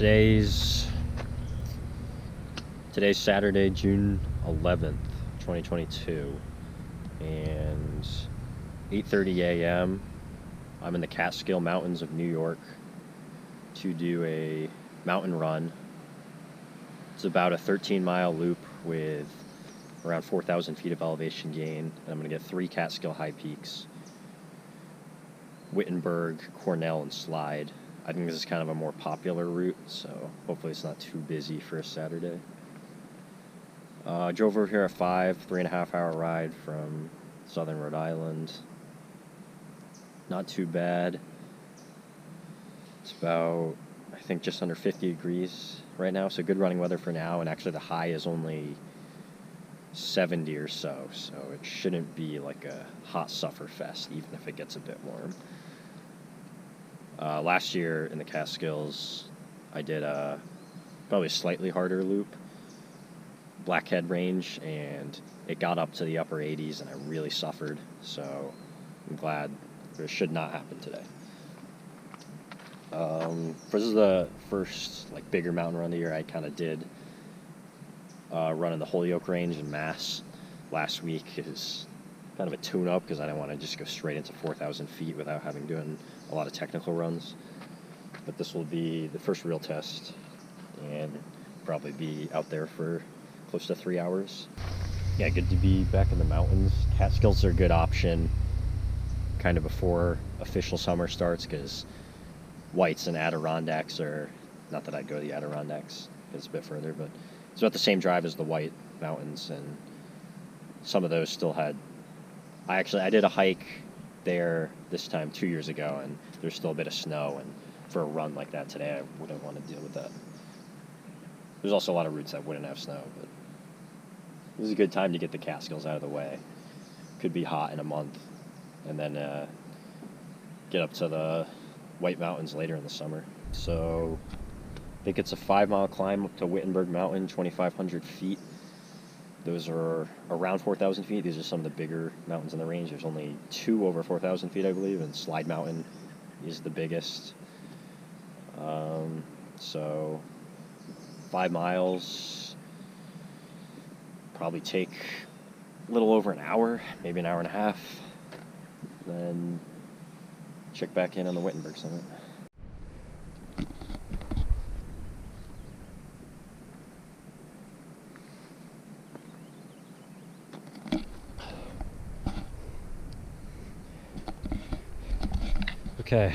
Today's Saturday, June 11th, 2022, and 8:30 a.m. I'm in the Catskill Mountains of New York to do a mountain run. It's about a 13-mile loop with around 4,000 feet of elevation gain, and I'm going to get 3 Catskill high peaks: Wittenberg-Cornell-Slide. I think this is kind of a more popular route, so hopefully it's not too busy for a Saturday. Drove over here at 3.5 hour ride from southern Rhode Island. Not too bad. It's about, I think, just under 50 degrees right now, so good running weather for now, and actually the high is only 70 or so it shouldn't be like a hot sufferfest, even if it gets a bit warm. Last year in the Catskills, I did a probably slightly harder loop, Blackhead Range, and it got up to the upper 80s, and I really suffered, so I'm glad this should not happen today. This is the first bigger mountain run of the year. I kind of did run in the Holyoke Range in Mass last week. Is kind of a tune-up because I didn't want to just go straight into 4,000 feet without having done a lot of technical runs. But this will be the first real test, and probably be out there for close to 3 hours. Yeah, good to be back in the mountains. Catskills are a good option kind of before official summer starts, because Whites and Adirondacks are, not that I'd go to the Adirondacks, it's a bit further, but it's about the same drive as the White Mountains, and some of those still had, I did a hike there this time 2 years ago, and there's still a bit of snow, and for a run like that today, I wouldn't want to deal with that. There's also a lot of routes that wouldn't have snow, but this is a good time to get the Catskills out of the way. Could be hot in a month, and then get up to the White Mountains later in the summer. So I think it's a 5-mile climb up to Wittenberg Mountain, 2,500 feet. Those are around 4,000 feet. These are some of the bigger mountains in the range. There's only 2 over 4,000 feet, I believe, and Slide Mountain is the biggest. So 5 miles, probably take a little over an hour, maybe an hour and a half. Then check back in on the Wittenberg summit. Okay,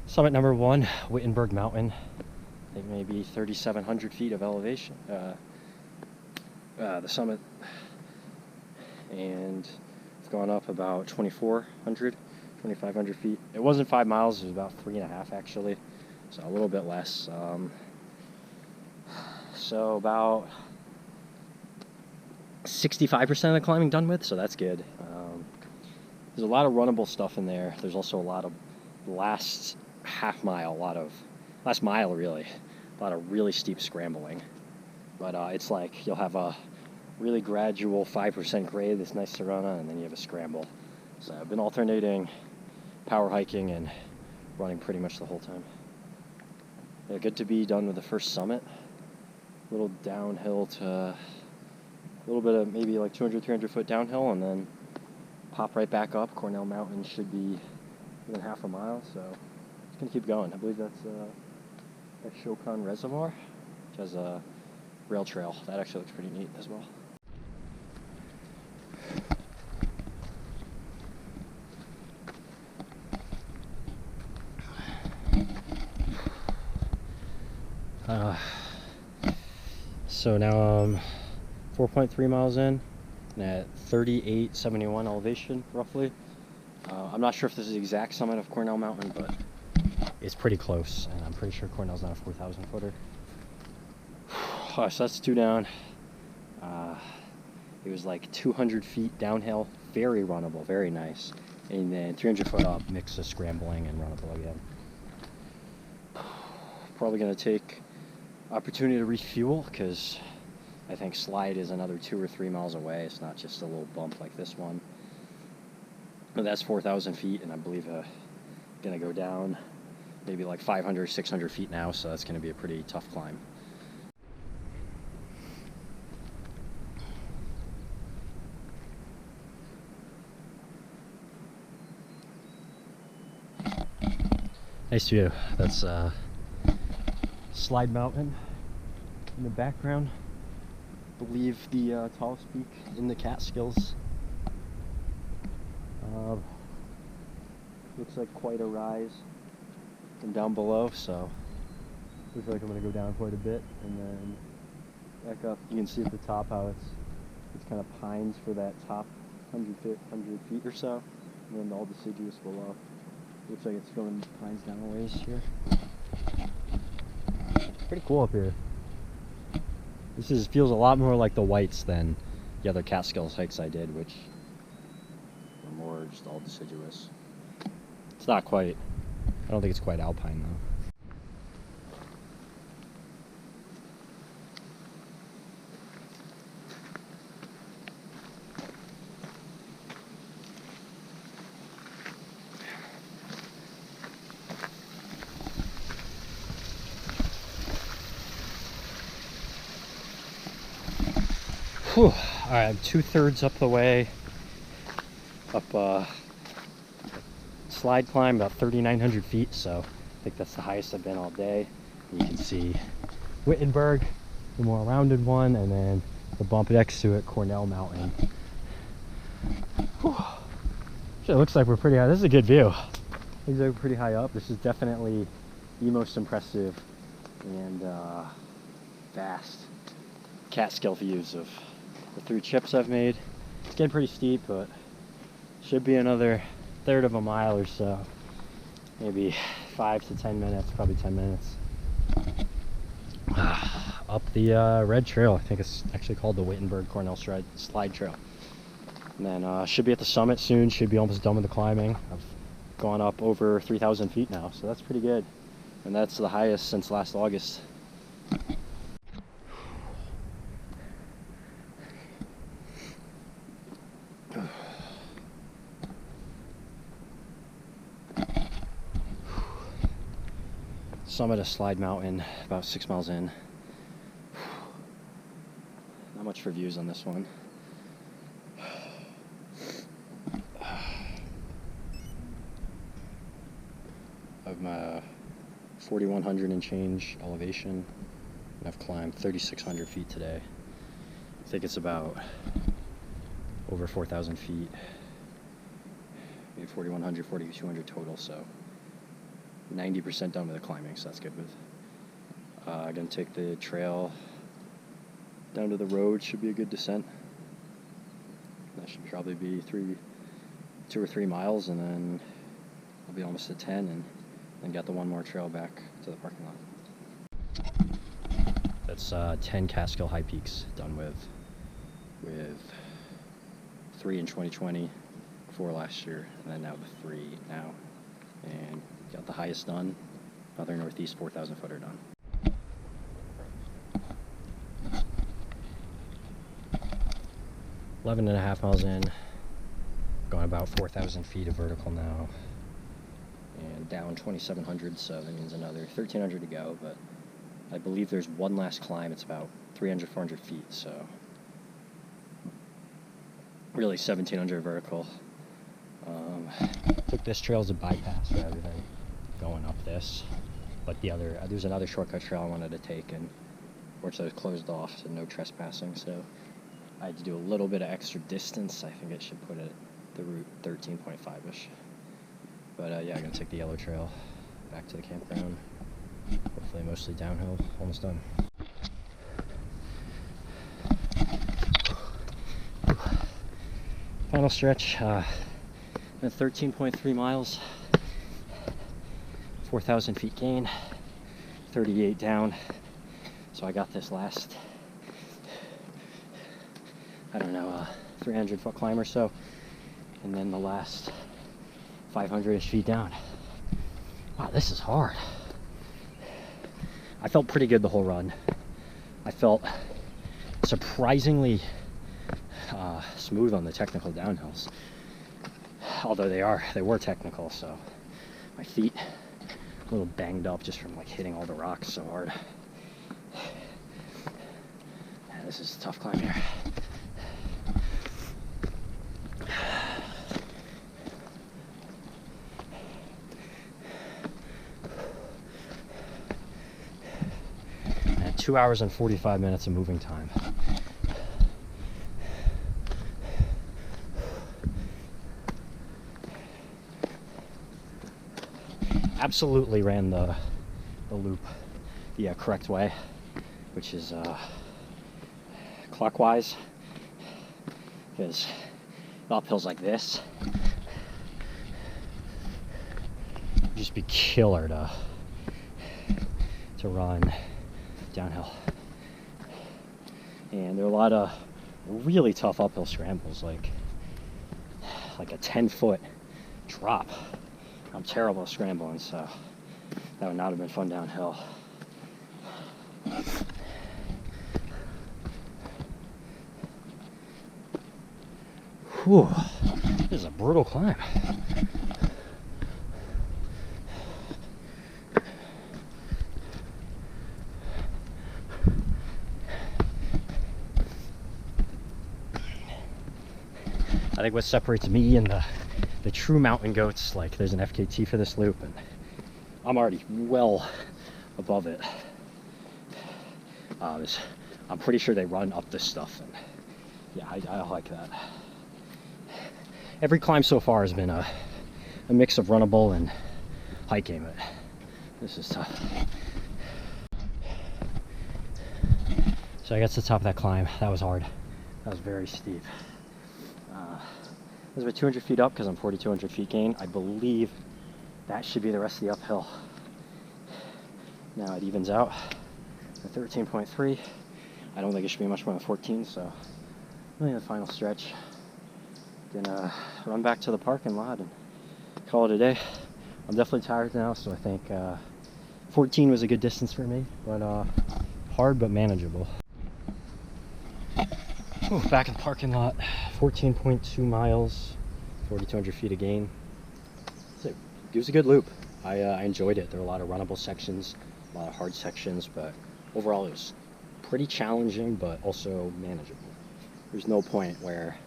summit number 1, Wittenberg Mountain. I think maybe 3,700 feet of elevation, the summit, and I've gone up about 2,500 feet. It wasn't 5 miles, it was about 3.5 actually, so a little bit less. So about 65% of the climbing done with, so that's good. There's a lot of runnable stuff in there. There's also a lot of last mile really, a lot of really steep scrambling. But it's like you'll have a really gradual 5% grade that's nice to run on, and then you have a scramble. So I've been alternating power hiking and running pretty much the whole time. Yeah, good to be done with the first summit. A little downhill to a little bit of maybe 200, 300 foot downhill, and then pop right back up. Cornell Mountain should be within half a mile, so it's going to keep going. I believe that's Shokon Reservoir, which has a rail trail. That actually looks pretty neat as well. So now I'm 4.3 miles in, and at 3871 elevation, roughly. I'm not sure if this is the exact summit of Cornell Mountain, but it's pretty close, and I'm pretty sure Cornell's not a 4,000 footer. So that's 2 down. It was 200 feet downhill, very runnable, very nice. And then 300 foot up, mix of scrambling and runnable again. Probably going to take opportunity to refuel, because I think Slide is another 2 or 3 miles away. It's not just a little bump like this one. But that's 4,000 feet, and I believe going to go down maybe like 500, 600 feet now, so that's going to be a pretty tough climb. Nice view. That's Slide Mountain in the background. I believe the tallest peak in the Catskills. Looks like quite a rise from down below, so looks like I'm going to go down quite a bit and then back up. You can see at the top how it's kind of pines for that top 100 feet or so, and then all deciduous below. Looks like it's going pines down a ways here. Pretty cool up here. This feels a lot more like the Whites than the other Catskills hikes I did, which were more just all deciduous. It's not quite, I don't think it's quite alpine though. Whew. All right, I'm 2/3 up the way, up slide climb about 3,900 feet, so I think that's the highest I've been all day. You can see Wittenberg, the more rounded one, and then the bump next to it, Cornell Mountain. Whew. It looks like we're pretty high. This is a good view. Looks like we're pretty high up. This is definitely the most impressive and vast Catskill views of the 3 trips I've made. It's getting pretty steep, but should be another 1/3 of a mile or so. Maybe 5 to 10 minutes, probably 10 minutes. Up the red trail. I think it's actually called the Wittenberg-Cornell-Slide trail. And then should be at the summit soon, should be almost done with the climbing. I've gone up over 3,000 feet now, so that's pretty good. And that's the highest since last August. Summit of Slide Mountain, about 6 miles in. Not much for views on this one. I'm 4,100 and change elevation, and I've climbed 3,600 feet today. I think it's about over 4,000 feet, maybe 4,100, 4,200 total, so 90% done with the climbing, so that's good. With I'm gonna take the trail down to the road. Should be a good descent. That should probably be 2 or 3 miles, and then I'll be almost at 10, and then get the one more trail back to the parking lot. That's 10 Catskill high peaks done with 3 in 2020, 4 last year, and then now the 3 now. And got the highest done, other northeast 4,000 footer done. Eleven and a half miles in, going about 4,000 feet of vertical now, and down 2,700, so that means another 1,300 to go, but I believe there's one last climb. It's about 300, 400 feet, so really 1,700 vertical. Took this trail as a bypass for everything going up this, but there's another shortcut trail I wanted to take, and fortunately it was closed off, so no trespassing, so I had to do a little bit of extra distance. I think it should put it the route 13.5-ish, but yeah, I'm gonna take the yellow trail back to the campground, hopefully mostly downhill. Almost done. Final stretch, 13.3 miles, 4,000 feet gain, 38 down. So I got this last, I don't know, 300 foot climb or so, and then the last 500-ish feet down. Wow, this is hard. I felt pretty good the whole run. I felt surprisingly smooth on the technical downhills, although they were technical, so my feet a little banged up just from like hitting all the rocks so hard. Yeah, this is a tough climb here. And 2 hours and 45 minutes of moving time. Absolutely ran the loop the correct way, which is clockwise, because uphills like this would just be killer to run downhill. And there are a lot of really tough uphill scrambles, like a 10-foot drop. I'm terrible at scrambling, so that would not have been fun downhill. Whew, this is a brutal climb. I think what separates me and the true mountain goats, like there's an FKT for this loop and I'm already well above it. I'm pretty sure they run up this stuff, and yeah, I like that. Every climb so far has been a mix of runnable and hiking, but this is tough. So I got to the top of that climb. That was hard. That was very steep. This is about 200 feet up because I'm 4,200 feet gain. I believe that should be the rest of the uphill. Now it evens out at 13.3. I don't think it should be much more than 14, so really the final stretch. Gonna run back to the parking lot and call it a day. I'm definitely tired now, so I think 14 was a good distance for me, but hard but manageable. Ooh, back in the parking lot, 14.2 miles, 4,200 feet of gain. It was a good loop. I enjoyed it. There were a lot of runnable sections, a lot of hard sections, but overall it was pretty challenging, but also manageable. There's no point where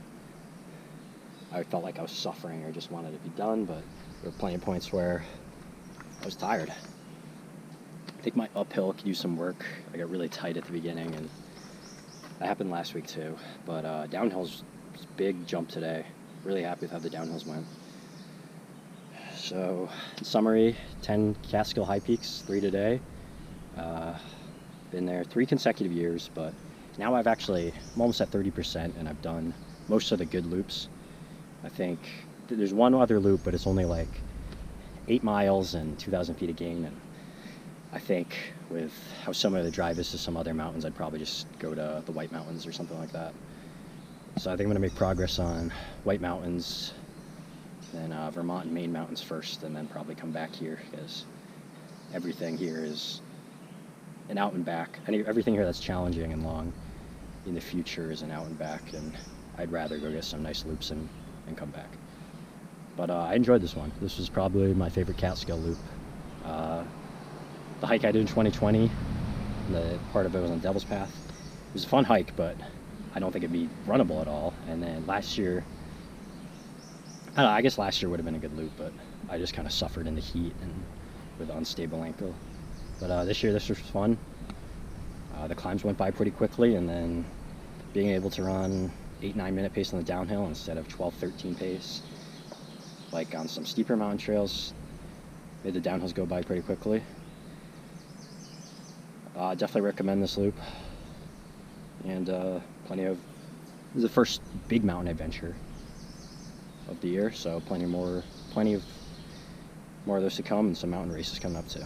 I felt like I was suffering or just wanted to be done, but there were plenty of points where I was tired. I think my uphill could use some work. I got really tight at the beginning, and that happened last week too, but downhill's a big jump today. Really happy with how the downhills went. So, in summary, 10 Catskill high peaks, 3 today. Been there 3 consecutive years, but now I'm almost at 30%, and I've done most of the good loops. I think there's one other loop, but it's only like 8 miles and 2,000 feet of gain, and I think with how similar the drive is to some other mountains, I'd probably just go to the White Mountains or something like that. So I think I'm going to make progress on White Mountains, then Vermont and Maine Mountains first, and then probably come back here, because everything here is an out and back. Everything here that's challenging and long in the future is an out and back, and I'd rather go get some nice loops and come back. But I enjoyed this one. This was probably my favorite Catskill loop. The hike I did in 2020, the part of it was on Devil's Path. It was a fun hike, but I don't think it'd be runnable at all. And then last year, I don't know, I guess last year would have been a good loop, but I just kind of suffered in the heat and with unstable ankle. But this year, this was fun. The climbs went by pretty quickly, and then being able to run 8-9 minute pace on the downhill instead of 12-13 pace, like on some steeper mountain trails, made the downhills go by pretty quickly. Definitely recommend this loop, and this is the first big mountain adventure of the year, so plenty of more of those to come, and some mountain races coming up too.